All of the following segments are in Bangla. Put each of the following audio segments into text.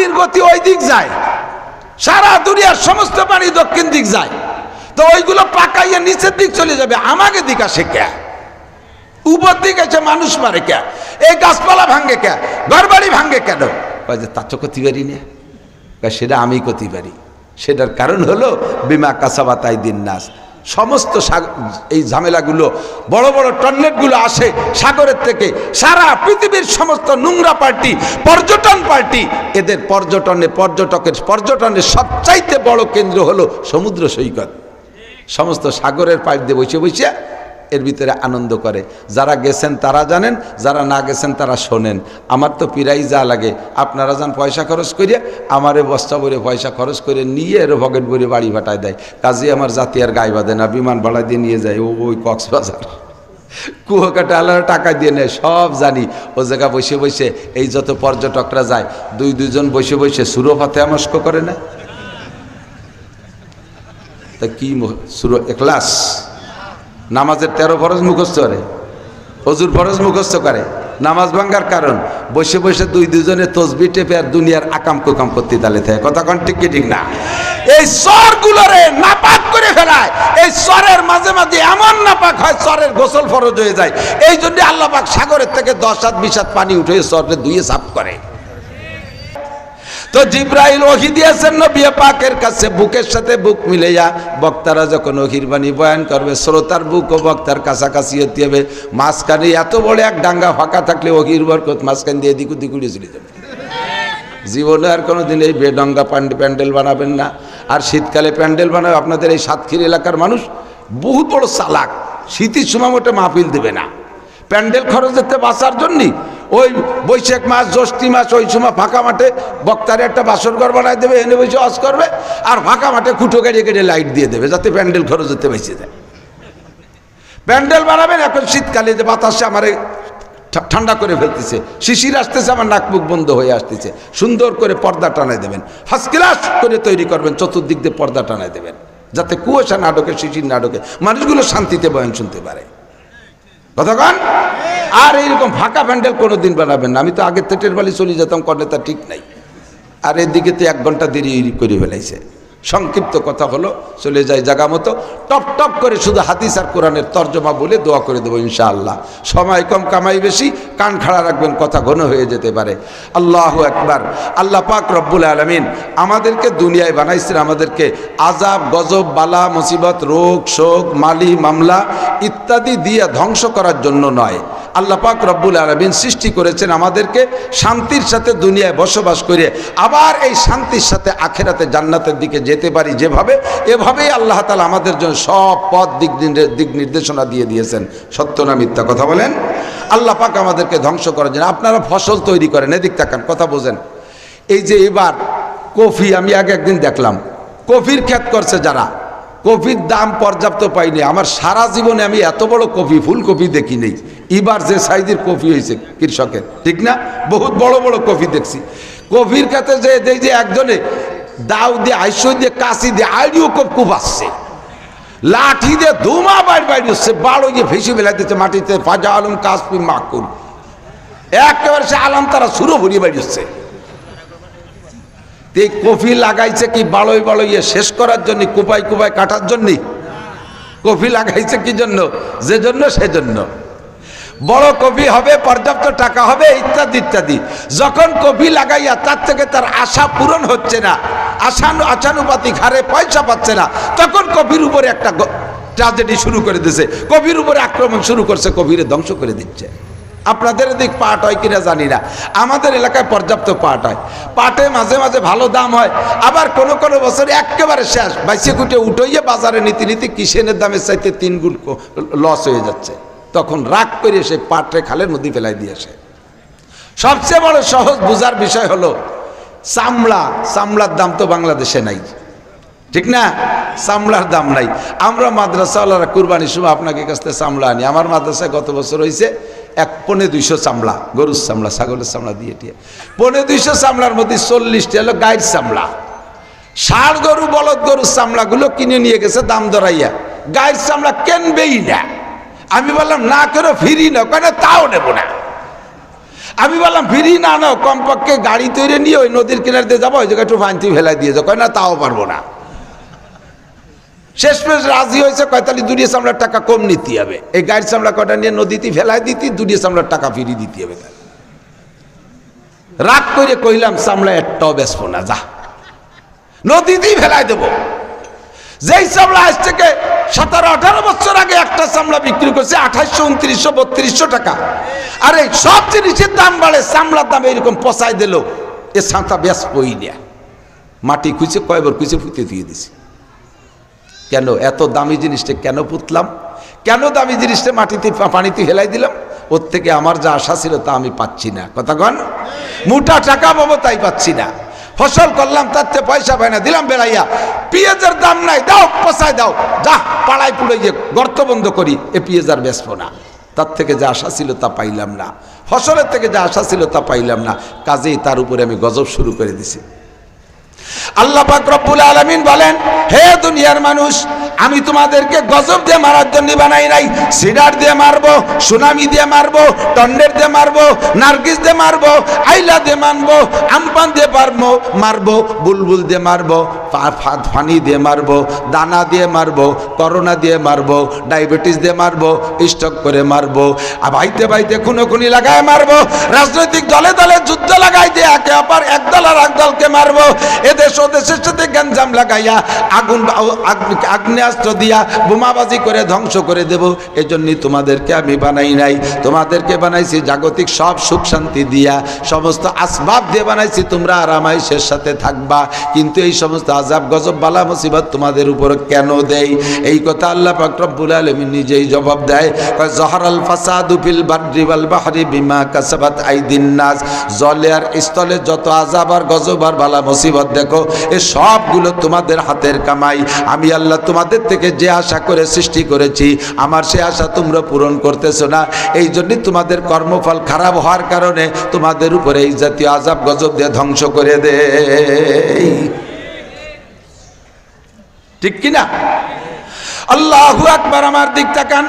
পানির গতি ওই দিক যায়, সারা দুনিয়ার সমস্ত পানি দক্ষিণ দিক যায়, তো ওইগুলো পাকাইয়া নিচের দিক চলে যাবে, আমাকে দিক আসে কে? উপর দিক এসে মানুষ মারে কে? এই গাছপালা ভাঙ্গে কে? ঘরবাড়ি ভাঙ্গে কেন? তার তো করতে পারি না। সেটা আমি করতে পারি। সেটার কারণ হলো বিমা কাসাবাত আইদিন নাস। সমস্ত এই ঝামেলাগুলো, বড় বড় টর্নেডগুলো আসে সাগরের থেকে। সারা পৃথিবীর সমস্ত নোংরা পার্টি, পর্যটন পার্টি, এদের পর্যটনের সবচাইতে বড় কেন্দ্র হলো সমুদ্র সৈকত। সমস্ত সাগরের পাড় দিয়ে বসে বসে এর ভিতরে আনন্দ করে। যারা গেছেন তারা জানেন, যারা না গেছেন তারা শোনেন। আমার তো পিরাই যা লাগে, আপনারা যান পয়সা খরচ করিয়া, আমারে বস্তা ভরে পয়সা খরচ করে নিয়ে এর পকেট ভরে বাড়ি ভাটায় দেয়। কাজে আমার জাতি আর গায়ে বাঁধে না, বিমান ভাড়া দিয়ে নিয়ে যায় ওই কক্সবাজার, কুয়াকাটা আলাদা টাকা দিয়ে নেয়, সব জানি। ও জায়গা বসে বসে এই যত পর্যটকরা যায়, দুইজন বসে বসে সুরো ফাতিহা মস্ক করে না? তা কি সুরো ইখলাস, নামাজের 13 ফরজ মুখস্থ করে, হজুর ফরজ মুখস্থ করে। নামাজ ভাঙ্গার কারণ বসে বসে দুইজনে তসবি টেপে আর দুনিয়ার আকাম কুকাম করতে তালে থাকে। কথা কন ঠিক কি ঠিক না? এই সরগুলোরে নাপাক করে ফেলায়। এই সরের মাঝে মাঝে এমন নাপাক হয়, সরের গোসল ফরজ হয়ে যায়। এই জন্য আল্লাহ পাক সাগরের থেকে 10 হাত 20 হাত পানি উঠে সরে ধুয়ে সাফ করে। তো জিব্রাইল ওহী দিয়েছেন নবী পাকের কাছে, বুকের সাথে বুক মিলাইয়া বক্তারা যখন ওহীর বাণী বয়ান করবে, শ্রোতার বুক ও বক্তার কাছাকাছি হতে হবে। মাঝখানে এত বড় এক ডাঙ্গা ফাঁকা থাকলে ওহীর বরকত মাঝখান দিয়ে এদিক ওদিক উড়ে চলে যাবে। জীবনে আর কোনোদিন এই বেডঙ্গা প্যান্ডেল বানাবেন না। আর শীতকালে প্যান্ডেল বানাবে আপনাদের এই সাতক্ষীরা এলাকার মানুষ বহুত বড় চালাক, শীতের সময় ওটা মাহফিল দেবে না। প্যান্ডেল খরচ দিতে বাঁচার জন্যই ওই বৈশাখ মাস জ্যৈষ্ঠী মাস ওই সময় ফাঁকা মাঠে বক্তারে একটা বাসর ঘর বানায় দেবে, এনে বসে অজ করবে, আর ফাঁকা মাঠে খুঁটো কেটে কেটে লাইট দিয়ে দেবে, যাতে প্যান্ডেল খরচ দিতে বেঁচে যায়। প্যান্ডেল বানাবেন এখন শীতকালে, যে বাতাসে আমার ঠান্ডা করে ফেলতেছে, শিশির আসতেছে, আমার নাক মুখ বন্ধ হয়ে আসতেছে, সুন্দর করে পর্দা টানায় দেবেন, ফার্স্ট ক্লাস করে তৈরি করবেন, চতুর্দিক দিয়ে পর্দা টানায় দেবেন, যাতে কুয়াশা না ঢোকে, শিশির না ঢোকে, মানুষগুলো শান্তিতে বয়ান শুনতে পারে। কতক্ষণ? আর এইরকম ফাঁকা প্যান্ডেল কোনোদিন বানাবেন না। আমি তো আগের থেটের বাড়ি চলে যেতাম, করলে তা ঠিক নাই। আর এদিকে তো 1 ঘন্টা দেরি করে ফেলাইছে। সংক্ষিপ্ত কথা হলো, চলে যায় জায়গা মতো, টপ টপ করে শুধু হাদিস আর কোরআনের তর্জমা বলে দোয়া করে দেবো ইনশাআল্লাহ। সময় কম, কামাই বেশি, কান খাড়া রাখবেন, কথা ঘন হয়ে যেতে পারে। আল্লাহু আকবার। আল্লাহ পাক রব্বুল আলামিন আমাদেরকে দুনিয়ায় বানাইছেন, আমাদেরকে আযাব, গজব, বালা, মুসিবত, রোগ, শোক, মালি, মামলা ইত্যাদি দিয়ে ধ্বংস করার জন্য নয়। আল্লাহ পাক রব্বুল আলামিন সৃষ্টি করেছেন আমাদেরকে শান্তির সাথে দুনিয়ায় বসবাস করে, আবার এই শান্তির সাথে আখেরাতে জান্নাতের দিকে যেতে পারি যেভাবে, এভাবেই আল্লাহ তাআলা আমাদের জন্য সব পথ দিক নির্দেশনা দিয়ে দিয়েছেন। সত্য না মিথ্যা কথা বলেন? আল্লাহ পাক আমাদেরকে ধ্বংস করার জন্য। আপনারা ফসল তৈরি করেন, এদিক তাকান, কথা বোঝেন। এই যে এবার কফি, আমি আগে একদিন দেখলাম কফির ক্ষেত করছে যারা, কফির দাম পর্যাপ্ত পাইনি। আমার সারা জীবনে আমি এত বড় কফি, ফুলকপি দেখি নেই। এবার যে সাইজের কফি হয়েছে কৃষকের, ঠিক না? বহুত বড় বড় কফি দেখছি। কফির ক্ষেতে যে দেখি যে একজনে দাও দিয়ে, আইসো দিয়ে, কাশি দিয়ে আইডিও খুব আসছে, লাঠি দিয়ে ধুমা বাইর হচ্ছে, বাড়ো গিয়ে ভেসে বেলা দিচ্ছে মাটিতে। ফাজা আলম কাশপি মাকুল, একেবারে সে আলাম তারা সুরো ভরিয়ে বাইর হচ্ছে। এই কফি লাগাইছে কি বাড়ইয়ে শেষ করার জন্য, কুপাই কাটার জন্য? কফি লাগাইছে কি জন্য? যে জন্য সেজন্য। বড় কফি হবে, পর্যাপ্ত টাকা হবে, ইত্যাদি ইত্যাদি। যখন কফি লাগাইয়া তার থেকে তার আশা পূরণ হচ্ছে না, আশানুপাতিক হারে পয়সা পাচ্ছে না, তখন কফির উপরে একটা ট্র্যাজেডি শুরু করে দিয়েছে, কফির উপরে আক্রমণ শুরু করছে, কফিরে ধ্বংস করে দিচ্ছে। আপনাদের এদিক পাট হয় কিনা জানি না, আমাদের এলাকায় পর্যাপ্ত পাট হয়। পাটে মাঝে মাঝে ভালো দাম হয়, আবার কোনো কোনো বছর একেবারে শেষ, বাইসে কুটে উঠইয়ে বাজারে নীতি কিষেনের দামের চাইতে 3 গুণ লস হয়ে যাচ্ছে। তখন রাগ করে সে পাটে খালের মধ্যে ফেলাই দিয়েছে। সবচেয়ে বড় সহজ বোঝার বিষয় হলো চামড়ার দাম তো বাংলাদেশে নাই, ঠিক না? চামড়ার দাম নাই। আমরা মাদ্রাসাওয়ালারা কুরবানির সময় আপনাকে কাছ থেকে চামড়া আনি। আমার মাদ্রাসায় গত বছর হয়েছে 1,200 চামড়া, গরুর চামড়া, ছাগলের চামড়া দিয়ে 250 চামড়ার মধ্যে 40টা হলো গায়ের চামড়া। ষাঁড় গরু, বলদ গরুর চামড়াগুলো কিনে নিয়ে গেছে দাম ধরাইয়া, গায়ের চামড়া কেনবেই না। আমি বললাম না, কেন ফিরি না, কেন তাও নেব না। আমি বললাম ফিরি না নাও, কমপক্ষে গাড়ি তৈরি নিয়ে ওই নদীর কিনার দিয়ে যাবো, ওই জায়গায় একটু ফাইনতি ফেলাই দিয়ে যাও। কয় না তাও পারবো না। শেষমেশ রাজি হয়েছে, কয় তাহলে দুনিয়া চামড়ার টাকা কম নিতে হবে, এই গাড়ির চামড়া কটা নিয়ে নদীতে ফেলাই দিতি, দুনিয়া চামড়ার টাকা ফিরিয়ে দিতে হবে। রাগ করে কইলাম চামড়া একটাও বেচবো না, যা নদীতেই ফেলাই দেবো। যেই চামড়া আজ থেকে 17-18 বছর আগে একটা চামড়া বিক্রি করছে 2800, 2900, 3200 টাকা, আর এই সব জিনিসের দাম বাড়ে, চামড়ার দাম এরকম পচাই দিল, এ ছাঁচা বেচবই না। মাটি খুঁজে কয়বার খুঁজে ফুটে দিয়ে দিছি। কেন এত দামি জিনিসটা কেন পুতলাম, কেন দামি জিনিসটা মাটিতে পানিতে ফেলাই দিলাম? ওর থেকে আমার যা আশা ছিল তা আমি পাচ্ছি না। কথা কন, মোটা টাকা পাবো তাই পাচ্ছি না। ফসল করলাম তার থেকে পয়সা পাই না, দিলাম বেড়াইয়া। পেঁয়াজের দাম নাই, দাও পচাই দাও, যা পাড়ায় পুড়ে গিয়ে গর্ত বন্ধ করি, এ পেঁয়াজ আর বেচবো না। তার থেকে যা আশা ছিল তা পাইলাম না, ফসলের থেকে যা আশা ছিল তা পাইলাম না, কাজেই তার উপরে আমি গজব শুরু করে দিছি। আল্লাহ পাক রব্বুল আলামিন বলেন, হে দুনিয়ার মানুষ, আমি তোমাদেরকে গজব দিয়ে মারার জন্য বানাই নাই। সিডার দিয়ে মারবো, সুনামি দিয়ে মারবো, টন্ডের দিয়ে মারবো, নার্গিস দিয়ে মারবো, আইলা দিয়ে মারবো, আমপান দিয়ে মারবো, বুলবুল দিয়ে মারবো, ফানি দিয়ে মারবো, দানা দিয়ে মারবো, করোনা দিয়ে মারবো, ডায়াবেটিস দিয়ে মারবো, স্ট্রোক করে মারবো, আর বাইতে বাইতে খুনোখুনি লাগায় মারবো, রাজনৈতিক দলে দলে যুদ্ধ লাগাই দিয়ে একে অপর এক দল আর এক দলকে মারবো, এদেশ ওদেশের সাথে গ্যাঞ্জাম লাগাইয়া আগ্নেয়াস্ত্র দিয়া বোমাবাজি করে ধ্বংস করে দেব। এজন্যই তোমাদেরকে আমি বানাই নাই, তোমাদেরকে বানাইছি জাগতিক সব সুখ শান্তি দিয়া, সমস্ত আসবাব দিয়ে বানাইছি, তোমরা আরামাইশের সাথে থাকবা। কিন্তু এই সমস্ত আযাব গজব বালা মুসিবত তোমাদের উপর কেন দেই? এই কথা আল্লাহ পাক রব্বুল আলামিন নিজেই জবাব দেয়। কয় যহরাল ফাসাদু ফিল বাররি ওয়াল বাহরি বিমা কাসাবাত আইদিন নাস। জলে আর স্থলে যত আযাব আর গজব আর বালা মুসিবত দেখো, এ সবগুলো তোমাদের হাতের কামাই। আমি আল্লাহ তোমাদের থেকে যে আশা করে সৃষ্টি করেছি, আমার সে আশা তোমরা পূরণ করতেছো না। এই জন্যই তোমাদের কর্মফল খারাপ হওয়ার কারণে তোমাদের উপরে এই জাতীয় আযাব গজব দিয়ে ধ্বংস করে দেই। ঠিক কিনা? আল্লাহু আকবার। আমার দিক তাকান।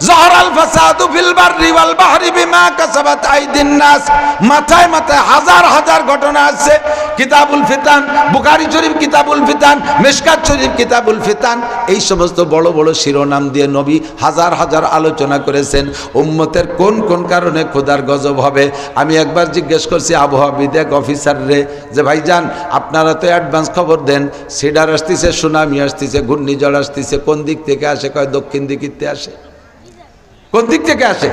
যহরাল ফাসাদু ফিল বাররি ওয়াল বাহরি বিমা কাসাবাত আইদিন নাস। মাথায় মাথায় হাজার হাজার ঘটনা আছে। কিতাবুল ফিতান, বুখারী শরীফ কিতাবুল ফিতান, মিশকাত শরীফ কিতাবুল ফিতান, এই সমস্ত বড় বড় শিরোনাম দিয়ে নবী হাজার হাজার আলোচনা করেছেন উম্মতের কোন কোন কারণে খোদার গজব হবে। আমি একবার জিজ্ঞেস করছি আবহাওয়াবিদ এক অফিসাররে যে ভাইজান আপনারা তো অ্যাডভান্স খবর দেন, সিডার আসতেছে, সুনামি আসতেছে, ঘূর্ণিঝড় আসতেছে, কোন দিক থেকে আসে? কয় দক্ষিণ দিকে আসে। কোন দিক থেকে আসে?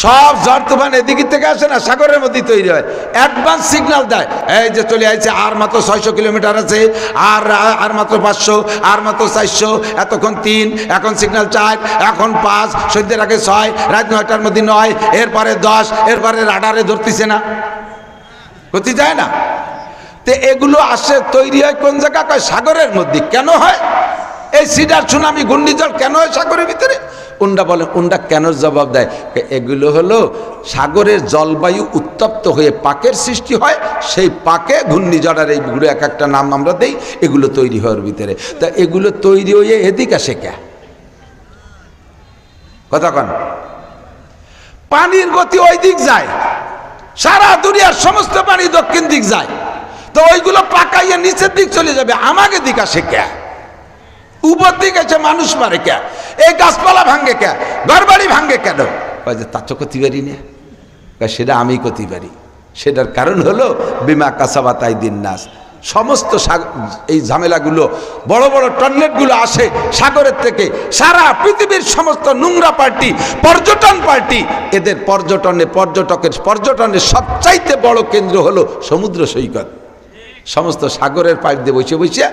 সব ঝড় তুফান এদিক থেকে আসে না, সাগরের মধ্যে তৈরি হয়। অ্যাডভান্স সিগন্যাল দেয়, এই যে চলে আসছে, আর মাত্র 600 কিলোমিটার আছে, আর মাত্র 500, আর মাত্র 400, এতক্ষণ 3, এখন সিগন্যাল 4, এখন 5, সন্ধ্যের আগে 6, রাত 9টার মধ্যে 9, এরপরে 10, এরপরে রাডারে ধরতেছে না, গতি যায় না। তো এগুলো আসে তৈরি হয় কোন জায়গা? কয় সাগরের মধ্যে। কেন হয় এই সিডার সুনামি ঘূর্ণিঝড়? কেন হয় সাগরের ভিতরে? উন্ডা বলে, উন্ডা কেন জবাব দেয়, এগুলো হলো সাগরের জলবায়ু উত্তপ্ত হয়ে পাকের সৃষ্টি হয়, সেই পাকে ঘূর্ণিঝড়ের এইগুলো এক একটা নাম আমরা দেই, এগুলো তৈরি হওয়ার ভিতরে। তা এগুলো তৈরি হয়ে এদিক আসে কে? কথা কন। পানির গতি ওই দিক যায়, সারা দুনিয়ার সমস্ত পানি দক্ষিণ দিক যায়, তো ওইগুলো পাকাইয়া নিচের দিক চলে যাবে, আমাকে দিক আসে কে? উপর দিকে এসে মানুষ মারে কে? এই গাছপালা ভাঙ্গে কে? ঘরবাড়ি ভাঙ্গে কেন? তা তো করতে পারি না। সেটা আমি করতে পারি। সেটার কারণ হলো বিমা কাসাবাত আইদিন নাস। সমস্ত এই ঝামেলাগুলো, বড় বড় টর্নেডোগুলো আসে সাগরের থেকে। সারা পৃথিবীর সমস্ত নোংরা পার্টি, পর্যটন পার্টি, এদের পর্যটনের সবচাইতে বড় কেন্দ্র হলো সমুদ্র সৈকত। সমস্ত সাগরের পাড় দিয়ে বসে বসে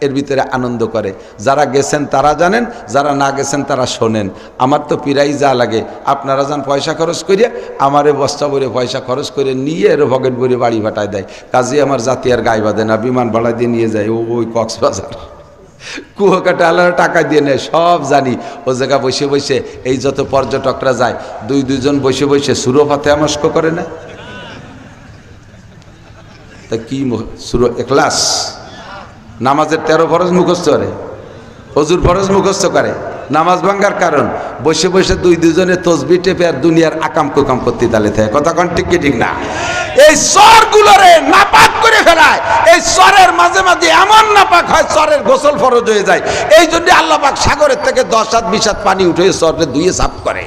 এর ভিতরে আনন্দ করে। যারা গেছেন তারা জানেন, যারা না গেছেন তারা শোনেন। আমার তো পিরাই যা লাগে, আপনারা যান পয়সা খরচ করিয়া, আমারে বস্তা ভরে পয়সা খরচ করে নিয়ে এর পকেট ভরে বাড়ি ভাটায় দেয়। কাজে আমার জাতি আর গায়ে বাঁধে না, বিমান ভাড়া দিয়ে নিয়ে যায় ওই কক্সবাজার, কুয়াকাটা আলাদা টাকা দিয়ে নেয়। সব জানি ও জায়গা বসে বসে এই যত পর্যটকরা যায়, দুইজন বসে বসে সুরো ফাতে মস্ক করে না। তা কি সুরো এখলাস, নামাজের 13 ফরজ মুখস্থ করে, অজুর ফরজ মুখস্থ করে। নামাজ ভাঙ্গার কারণ বসে বসে দুজনে তসবি টেপে আর দুনিয়ার আকাম কুকাম করতে তালে থাকে। কথা কোন ঠিক কি ঠিক না? এই চরগুলোরে নাপাক করে ফেলায়। এই চরের মাঝে মাঝে এমন নাপাক হয় চরের গোসল ফরজ হয়ে যায়। এই জন্য আল্লাহ পাক সাগরের থেকে 10 হাত 20 হাত পানি উঠে চরে ধুয়ে সাফ করে।